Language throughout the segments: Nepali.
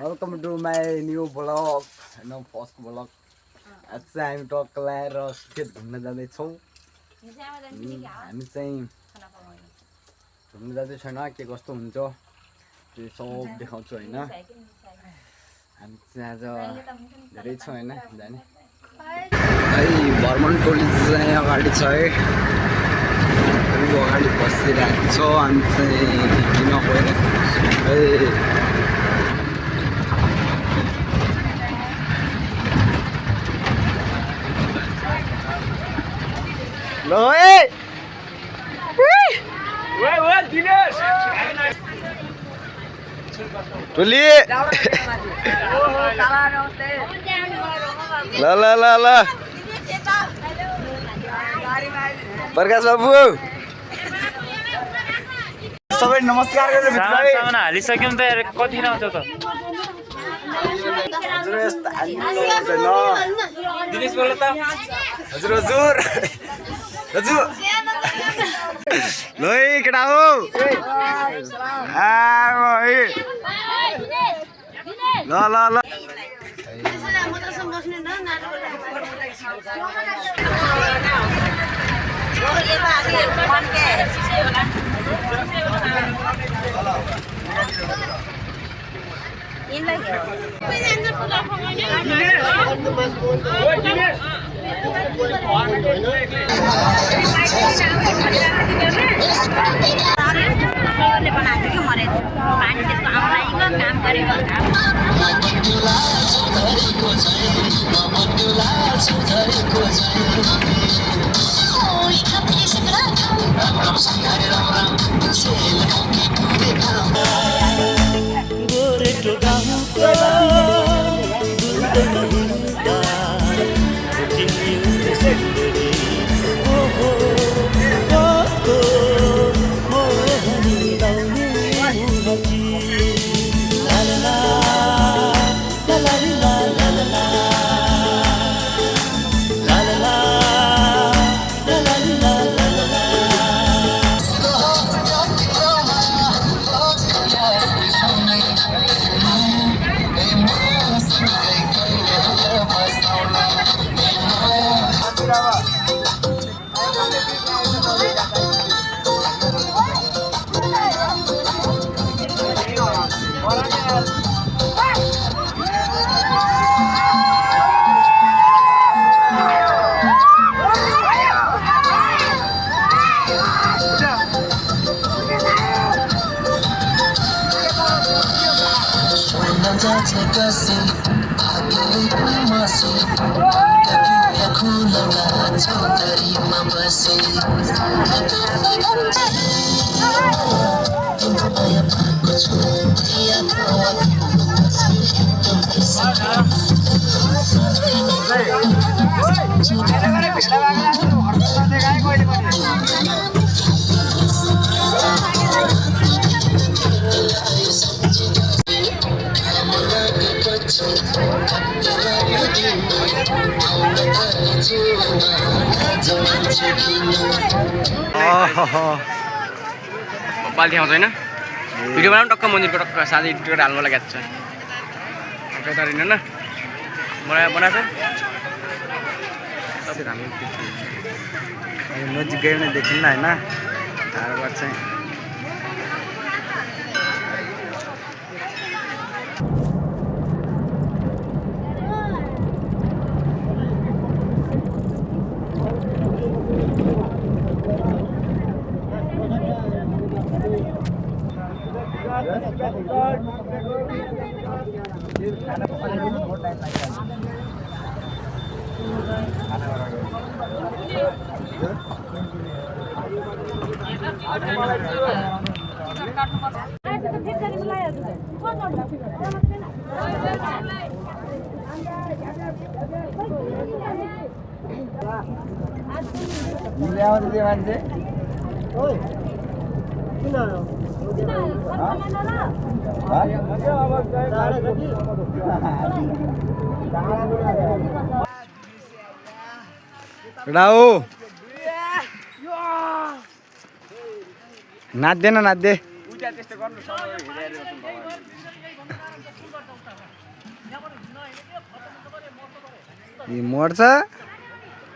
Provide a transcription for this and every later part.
Welcome to my new vlog. No first vlog. आज चाहिँ हामी टक्क लगाएर सुकेत घुम्न जाँदैछौँ। हामी चाहिँ घुम्न जाँदैछौँ के कस्तो हुन्छ त्यो सब देखाउँछु होइन। हामी चाहिँ आज धेरै छ होइन जाने। है भर्मन टोली चाहिँ अगाडि छ है। ऊ अगाडि बसिरहेको छ। हामी चाहिँ किन गइरहेको है। Lo eh. Woi, Dinesh. Tuli. La. Berkas babu. सबै नमस्कार गरेर भित्र सामान हालिसक्यौं त यार कति आउँछ त हजुर यस्तो हाल्नु दिनेश बोल्नु त हजुर ल है केटा हो ल बाल देखाउँछ होइन भिडियो बनाउनु टक्क मन्दिरको टक्क साथै टिकट हाल्नु लागि छ यता रिन न बनाएको छ सबै राम्रो नजिक गयो भने देखिन्न होइन टाढोबाट चाहिँ मान्छे नाच्दैन नाच्दे मर्छ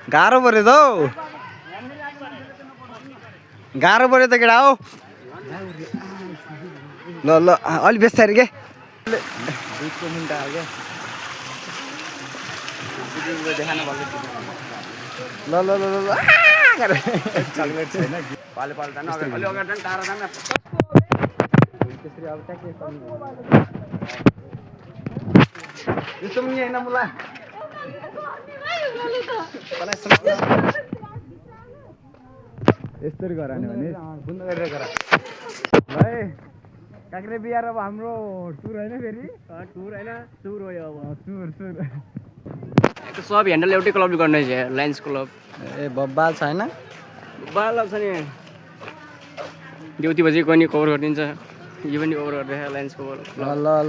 गाह्रो पऱ्यो त हौ गाह्रो पऱ्यो त केटा हो ल ल अलि बेस्तारी के दुधको मुन्टा हो क्या ल ल ल ल चकलेट छैन पाले पाले जानु अलि अगाडि जानु टाढा जानु त्यसरी अब ट्याक्कै यस्तो पनि होइन मलाई यस्तरी गराने भने बन्द गरेर गरा है काक्रे बिहार अब हाम्रो टुर होइन फेरि टुर होइन टुर हो अब टुर टुर सब ह्यान्डल एउटै क्लबले गर्ने लायन्स क्लब ए बब्बाल छ होइन बाल छ नि देउती बजी पनि कभर गरिदिन्छ यो पनि कभर गर्दैछ लायन्स कभर ल ल ल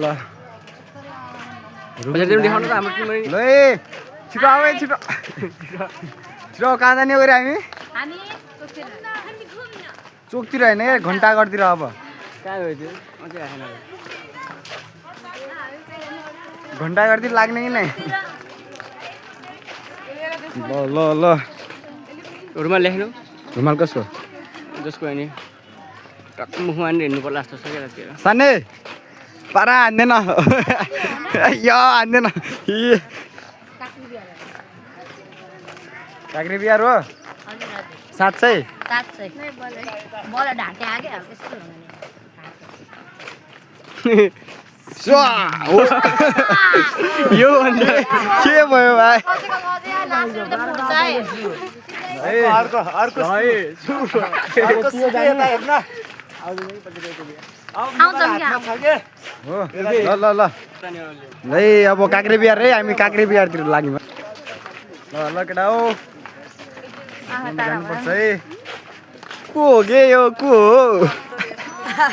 देखाउनु त हाम्रो टिम ल छिटो आऊ छिटो छिटो कहाँ जाने हो हामी चोकतिर होइन क्या घन्टाघरतिर अब कहाँ गयो त्यो अझै आएन घन्टाघरतिर लाग्ने कि नै ल ल ल रुमाल लेख्नु रुमाल कसको जसको होइन टक्क मुखमा हिँड्नु पर्ला जस्तो छ क्या त्यो साने पारा हान्दैन यो हान्दैन काक्रे बिहार हो साँच्चै यो के भयो भाइ ल ल ल है अब काक्रे बिहार है हामी काक्रे बिहारतिर लाग्यौँ ल ल केटा हो जानुपर्छ है को हो गे यो को हो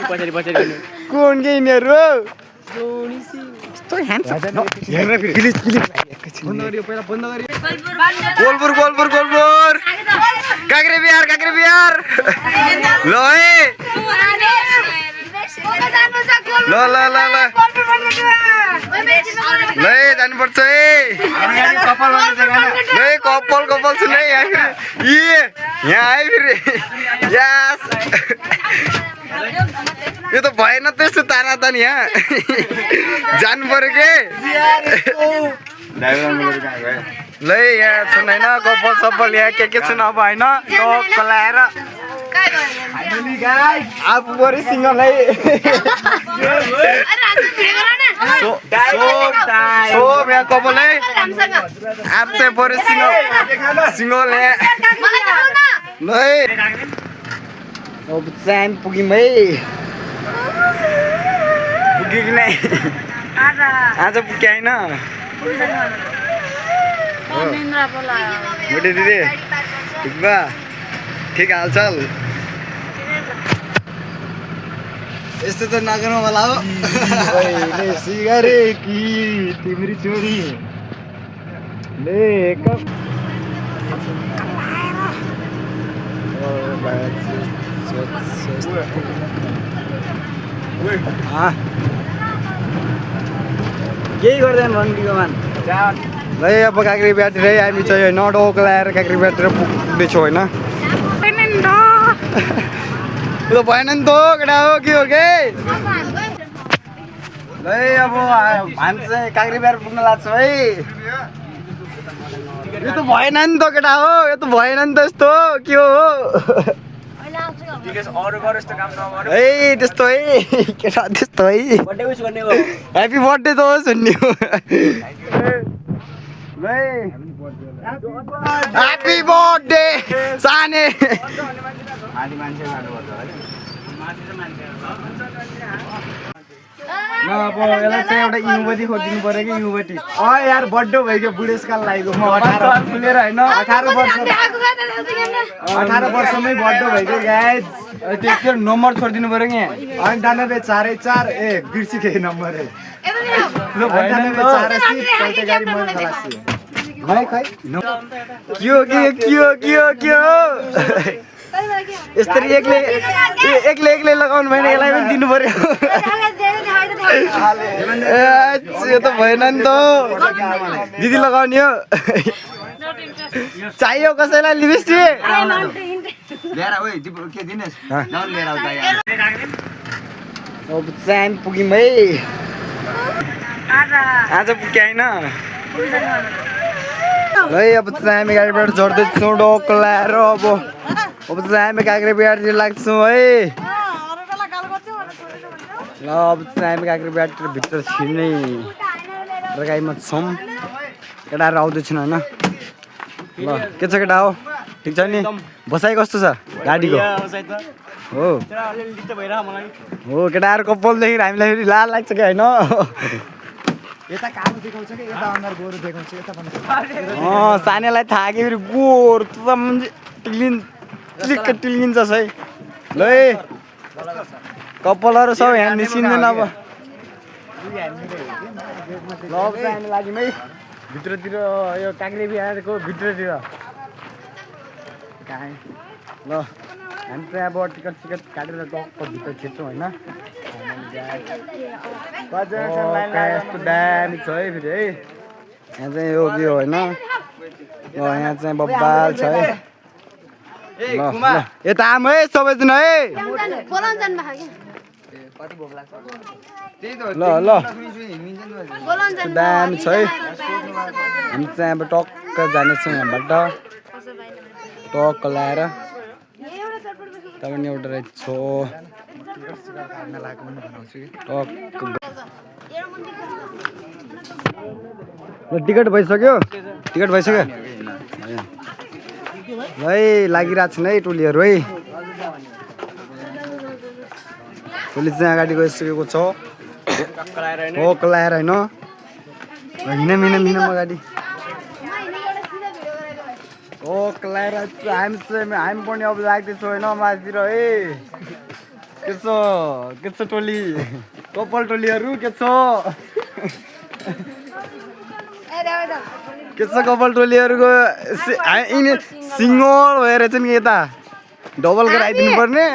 पछाडि पछाडि को हुन् गे यिनीहरू गोलपुर गोलपुर गोलपुर काक्रे बिहार ल है ल ल ल ल ल जानुपर्छ है कपाल कपाल छु है यहाँ आयो फेरि यास यो त भएन त्यस्तो ताना त नि यहाँ जानु पर्यो के ल यहाँ छन् होइन कपाल सपाल यहाँ के छन् अब होइन कलाएर आफू पऱ्यो सिङ्गल है सोप यहाँ कपाल है आफ चाहिँ पऱ्यो सिङ्गल यहाँ ल है अब चान पुग्यौँ है पुग्यो कि नै आज पुग्यो होइन मोटे दिदी ठिक बा ठिक हालचाल यस्तो त नगर्नु होला हो सिगारे कि तिम्री छोरी ले कप केही गर्दैन भन्नु मान ल अब काक्रे बिहारतिर है हामी चाहिँ होइन डोक ल्याएर काक्रे बिहारतिर पुग्दैछौँ होइन त्यो भएन नि त केटा हो के हो के ल अब हामी चाहिँ काक्रे बिहार पुग्न लाग्छौँ है यो त भएन नि त केटा हो यो त भएन नि त यस्तो के हो है त्यस्तो है केटा त्यस्तो है ह्याप्पी बर्थडे त होस् भन्ने हो ह्याप्पी बर्थडे साने ल अब यसलाई चाहिँ एउटा युवती खोजिदिनु पऱ्यो कि युवती यार बर्थडे भयो कि बुढेसकाल लागेको म 18 खुलेर होइन 18 वर्षमै बर्थडे भएको गाइज त्यो नम्बर छोडिदिनु पऱ्यो कि 9844 ए बिर्सिखे नम्बर है 9844 के यसरी एक्लै लगाउनु भएन यसलाई पनि दिनु पर्यो यो त भएन नि त दिदी लगाउने हो चाहियो कसैलाई लिपस्टिक अब चाहिँ पुग्यौँ है आज पुग्यो होइन है अब चाहिँ हामी गाडीबाट झर्दैछौँ डोक ल्याएर अब चाहिँ हामी काँक्रेबिहारतिर लाग्छौँ है ल अब चाहिँ हामी काँक्रेबिहारतिर भित्र छिर्ने रगाइमा छौँ केटाहरू आउँदैछन् होइन ल के छ केटा हो ठिक छ नि बसाइ कस्तो छ गाडीको हो केटाहरू कपालदेखि हामीलाई फेरि लाल लाग्छ कि होइन यता कालो देखाउँछ कि यता अनुहार गोरो देखाउँछ यता पनि सानेलाई थाहा कि फेरि गोर त मान्छे टिल्किन्छ है ल कपालहरू सब यहाँ निस्किँदैन अब ल अब चाहिँ हामी लाग्यौँ है भित्रतिर यो काँक्रेबिहारको भित्रतिर ल हामी चाहिँ अब टिकट काटेर टक्क भित्र छिर्छौँ होइन यस्तो दामी छ है फेरि है यहाँ चाहिँ यो के हो होइन यहाँ चाहिँ बब्बाल छ है ल यता आम है सबैजना है ल दामी छ है हामी चाहिँ अब टक्क जानेछौँ यहाँबाट टक्क ल्याएर तपाईँ एउटा रहेछ टिकट भइसक्यो है लागिरहेको छैन है टोलीहरू है टोली चाहिँ अगाडि गइसकेको छ टक लाएर होइन हिँड अगाडि टक लाएर हामी पनि अब लाग्दैछौँ होइन माथितिर है के छ टोली कपाल टोलीहरू के छ कपाल टोलीहरूको सिङ्गल भएर चाहिँ यता डबल गराइदिनु पर्ने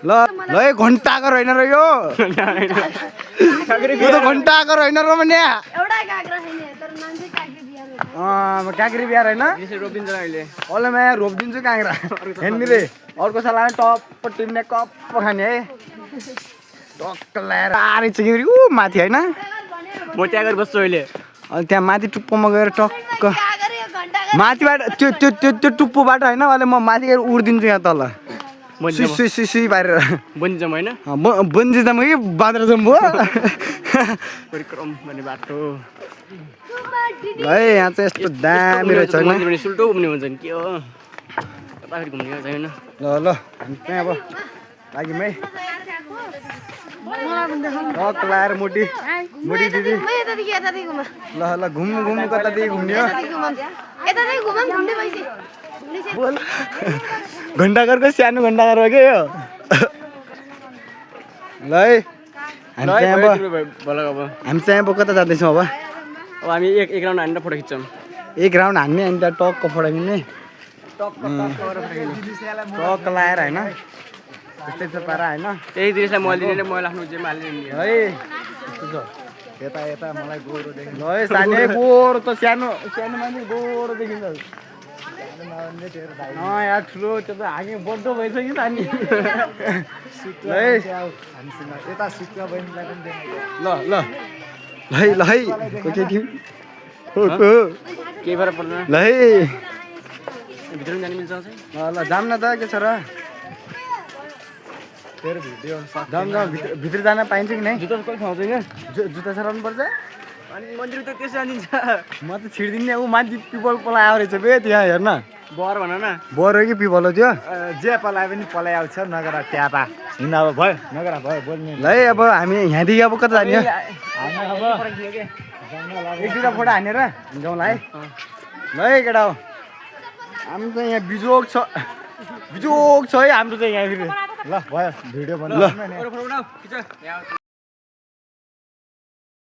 ल है घन्टाको होइन र यो त घन्टाको होइन र भने काँक्रेबिहार होइन अहिले म यहाँ रोपिदिन्छु काँक्रा हेर्ने रे अर्को सालमा टप्प टिप्ने कप्प खाने है टक्क ल्याएर आएर चाहिँ फेरि ऊ माथि होइन म त्यहाँ गएर बस्छु अहिले अनि त्यहाँ माथि टुप्पोमा गएर टक्क माथिबाट त्यो टुप्पोबाट होइन अहिले म माथि गएर उड्दिन्छु यहाँ तल सुई पारेर बन्जिजम होइन बन्जिजम कि बाँदर जम्बु भन्ने बाटो है यहाँ चाहिँ यस्तो दामी रहेछ होइन सुल्टो घुम्ने हुन्छ नि के हो कताखेरि घुम्ने छैन ल हामी चाहिँ अब लाग्यौँ है टक लाएर मोटी दिदी ल घुम्नु कतादेखि घुम्ने हो घन्टाघरको सानो घन्टाघर हो क्या यो ल है हामी चाहिँ अब कता जाँदैछौँ अब हामी एक राउन्ड हानेर फोटो खिच्छौँ एक राउन्ड हान्ने अनि त्यहाँ टक्क फोटो खिच्ने टक्क लाएर होइन त्यस्तै छ पारा होइन त्यही दृश्य मैले आफ्नो जेमा हालिदिने है यता मलाई गोरो देखिन्छ है सानो गोरो त सानो मान्छे गोरो देखिन्छ यहाँ ठुलो त्यो त हामी बड्डो भइसक्यो सानी है यता सुक्का बहिनीलाई पनि ल केही फरक पर्दैन ल है भित्र जानु मिल्छ ल जाम न त के छ र भित्र जान पाइन्छ कि नै जुत्ता कहिले खुवाउँदैन जुत्ता सराउनु पर्छ अनि मन्दिर त त्यसो जानिन्छ म त छिर्दिनँ ऊ मान्छे पिपल पलाइ आउँछ बे त्यहाँ हेर्न बर भन न बर हो कि पिपल हो त्यो जे पलाए पनि पलाइ आउँछ नगर ट्यापा हिँड अब भयो नगर भयो बोल्ने ल है अब हामी यहाँदेखि अब कता जाने हो एक दुईवटा फोटो हानेर जाउँला है ल है केटा हो हाम्रो चाहिँ यहाँ बिजोक छ है हाम्रो चाहिँ यहाँ फेरि ल भयो भिडियो ल